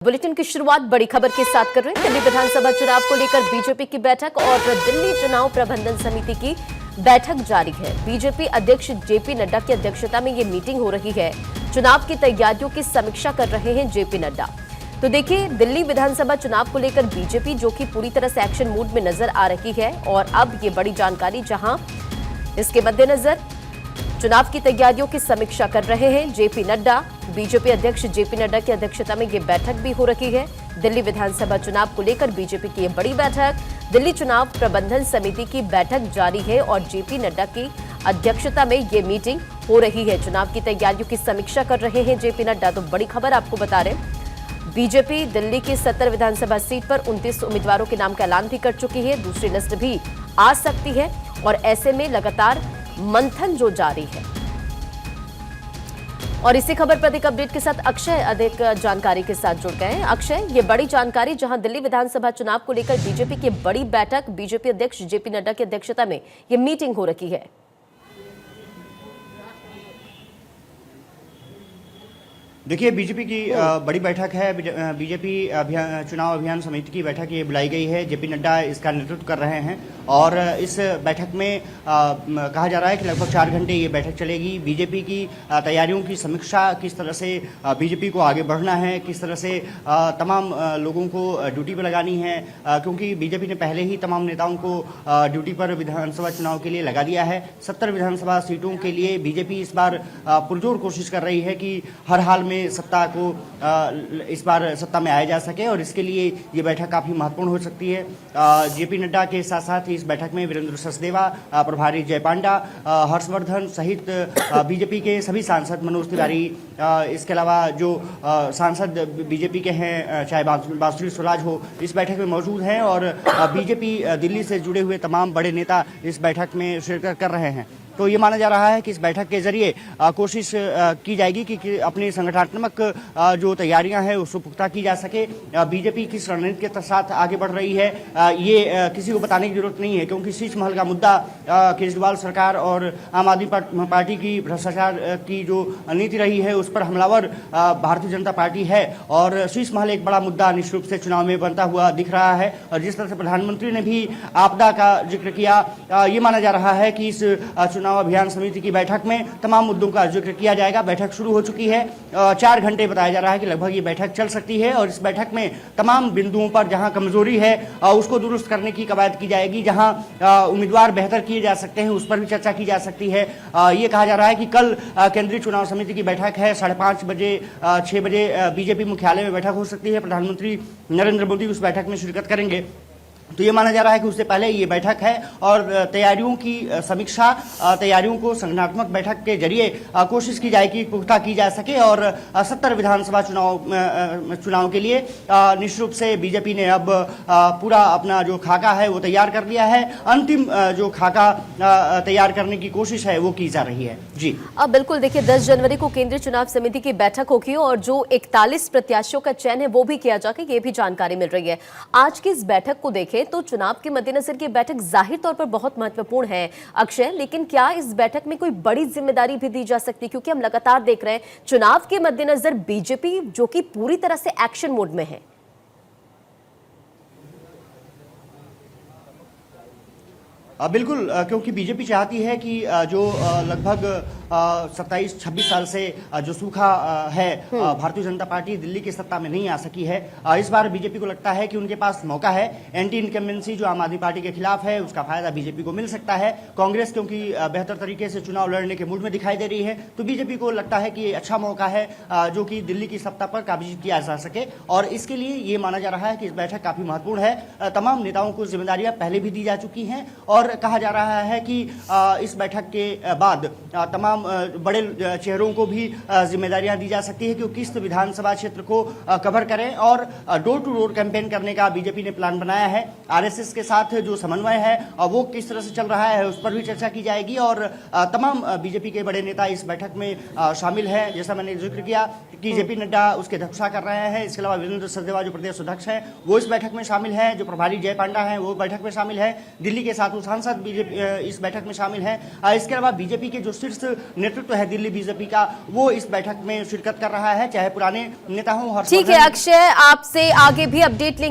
Bulletin की शुरुआत बड़ी खबर के साथ कर रहे हैं। दिल्ली विधानसभा चुनाव को लेकर बीजेपी की बैठक और दिल्ली चुनाव प्रबंधन समिति की बैठक जारी है। बीजेपी अध्यक्ष जेपी नड्डा की अध्यक्षता में ये मीटिंग हो रही है। चुनाव की तैयारियों की समीक्षा कर रहे हैं जेपी नड्डा। तो देखिए, दिल्ली विधानसभा चुनाव को लेकर बीजेपी जो कि पूरी तरह से एक्शन मूड में नजर आ रही है और अब ये बड़ी जानकारी, जहां इसके मद्देनजर चुनाव की तैयारियों की समीक्षा कर रहे हैं जेपी नड्डा। बीजेपी अध्यक्ष जेपी नड्डा की अध्यक्षता में ये बैठक भी हो रही है। दिल्ली विधानसभा चुनाव को लेकर बीजेपी की ये बड़ी बैठक, दिल्ली चुनाव प्रबंधन समिति की बैठक जारी है और जेपी नड्डा की अध्यक्षता में ये मीटिंग हो रही है। चुनाव की तैयारियों की समीक्षा कर रहे हैं जेपी नड्डा। तो बड़ी खबर आपको बता रहे हैं, बीजेपी दिल्ली की 70 विधानसभा सीट पर 29 उम्मीदवारों के नाम का ऐलान भी कर चुकी है। दूसरी लिस्ट भी आ सकती है और ऐसे में लगातार मंथन जो जारी है। और इसी खबर पर अधिक अपडेट के साथ अक्षय अधिक जानकारी के साथ जुड़ गए हैं। अक्षय, ये बड़ी जानकारी, जहां दिल्ली विधानसभा चुनाव को लेकर बीजेपी की बड़ी बैठक, बीजेपी अध्यक्ष जेपी नड्डा की अध्यक्षता में ये मीटिंग हो रही है। देखिए, बीजेपी की बड़ी बैठक है। बीजेपी चुनाव अभियान समिति की बैठक ये बुलाई गई है। जेपी नड्डा इसका नेतृत्व कर रहे हैं और इस बैठक में कहा जा रहा है कि लगभग 4 घंटे ये बैठक चलेगी। बीजेपी की तैयारियों की समीक्षा, किस तरह से बीजेपी को आगे बढ़ना है, किस तरह से तमाम लोगों को ड्यूटी पर लगानी है, क्योंकि बीजेपी ने पहले ही तमाम नेताओं को ड्यूटी पर विधानसभा चुनाव के लिए लगा दिया है। 70 विधानसभा सीटों के लिए बीजेपी इस बार पुरजोर कोशिश कर रही है कि हर हाल में सत्ता को इस बार सत्ता में आया जा सके और इसके लिए ये बैठक काफी महत्वपूर्ण हो सकती है। जेपी नड्डा के साथ साथ इस बैठक में वीरेंद्र सचदेवा, प्रभारी जय पांडा, हर्षवर्धन सहित बीजेपी के सभी सांसद, मनोज तिवारी, इसके अलावा जो सांसद बीजेपी के हैं, चाहे बांसुरी स्वराज हो, इस बैठक में मौजूद हैं और बीजेपी दिल्ली से जुड़े हुए तमाम बड़े नेता इस बैठक में शिरकत कर रहे हैं। तो ये माना जा रहा है कि इस बैठक के जरिए कोशिश की जाएगी कि अपनी संगठनात्मक जो तैयारियां हैं उसको पुख्ता की जा सके। बीजेपी किस रणनीति के साथ आगे बढ़ रही है ये किसी को बताने की जरूरत नहीं है, क्योंकि शीश महल का मुद्दा केजरीवाल सरकार और आम आदमी पार्टी की भ्रष्टाचार की जो नीति रही है उस पर हमलावर भारतीय जनता पार्टी है और शीश महल एक बड़ा मुद्दा निश्चित रूप से चुनाव में बनता हुआ दिख रहा है। और जिस तरह से प्रधानमंत्री ने भी आपदा का जिक्र किया, ये माना जा रहा है कि इस चुनाव अभियान समिति की बैठक में तमाम मुद्दों का जिक्र किया जाएगा। बैठक शुरू हो चुकी है। 4 घंटे बताया जा रहा है कि लगभग ये बैठक चल सकती है और इस बैठक में तमाम बिंदुओं पर जहां कमजोरी है उसको दुरुस्त करने की कवायद की जाएगी। जहां उम्मीदवार बेहतर किए जा सकते हैं उस पर भी चर्चा की जा सकती है। ये कहा जा रहा है कि कल केंद्रीय चुनाव समिति की बैठक है। 5:30 बजे 6 बजे बीजेपी मुख्यालय में बैठक हो सकती है। प्रधानमंत्री नरेंद्र मोदी उस बैठक में शिरकत करेंगे। तो ये माना जा रहा है कि उससे पहले ये बैठक है और तैयारियों की समीक्षा, तैयारियों को संगठनात्मक बैठक के जरिए कोशिश की जाएगी, पुख्ता की जा सके और 70 विधानसभा चुनाव के लिए निश्चित रूप से बीजेपी ने अब पूरा अपना जो खाका है वो तैयार कर लिया है। अंतिम जो खाका तैयार करने की कोशिश है वो की जा रही है। जी अब बिल्कुल, देखिए 10 जनवरी को केंद्रीय चुनाव समिति की बैठक होगी और जो 41 प्रत्याशियों का चयन है वो भी किया जाएगा, ये भी जानकारी मिल रही है। आज की इस बैठक को देखें तो चुनाव के मद्देनजर की बैठक जाहिर तौर पर बहुत महत्वपूर्ण है अक्षय, लेकिन क्या इस बैठक में कोई बड़ी जिम्मेदारी भी दी जा सकती है? क्योंकि हम लगातार देख रहे हैं चुनाव के मद्देनजर बीजेपी जो कि पूरी तरह से एक्शन मोड में है। बिल्कुल, क्योंकि बीजेपी चाहती है कि जो लगभग 27-26 साल से जो सूखा है, भारतीय जनता पार्टी दिल्ली की सत्ता में नहीं आ सकी है। इस बार बीजेपी को लगता है कि उनके पास मौका है। एंटी इनकम्बेंसी जो आम आदमी पार्टी के खिलाफ है उसका फायदा बीजेपी को मिल सकता है। कांग्रेस क्योंकि बेहतर तरीके से चुनाव लड़ने के मूड में दिखाई दे रही है, तो बीजेपी को लगता है कि ये अच्छा मौका है जो कि दिल्ली की सत्ता पर काबू किया जा सके और इसके लिए ये माना जा रहा है कि इस बैठक काफी महत्वपूर्ण है। तमाम नेताओं को जिम्मेदारियां पहले भी दी जा चुकी हैं और कहा जा रहा है कि इस बैठक के बाद तमाम बड़े चेहरों को भी जिम्मेदारियां दी जा सकती है कि किस विधानसभा क्षेत्र को कवर करें और डोर टू डोर कैंपेन करने का बीजेपी ने प्लान बनाया है। आरएसएस के साथ जो समन्वय है वो किस तरह से चल रहा है उस पर भी चर्चा की जाएगी और तमाम बीजेपी के बड़े नेता इस बैठक में शामिल हैं। जैसा मैंने जिक्र किया कि कि जेपी नड्डा उसकी अध्यक्षता कर रहे हैं। इसके अलावा वीरेंद्र सचदेवा जो प्रदेश अध्यक्ष हैं वो इस बैठक में शामिल है, जो प्रभारी जय पांडा हैं वो बैठक में शामिल है, दिल्ली के 7 सांसद बीजेपी इस बैठक में शामिल हैं। इसके अलावा बीजेपी के जो शीर्ष नेतृत्व है दिल्ली बीजेपी का वो इस बैठक में शिरकत कर रहा है, चाहे पुराने नेता हों। ठीक है अक्षय, आपसे आगे भी अपडेट लेंगे।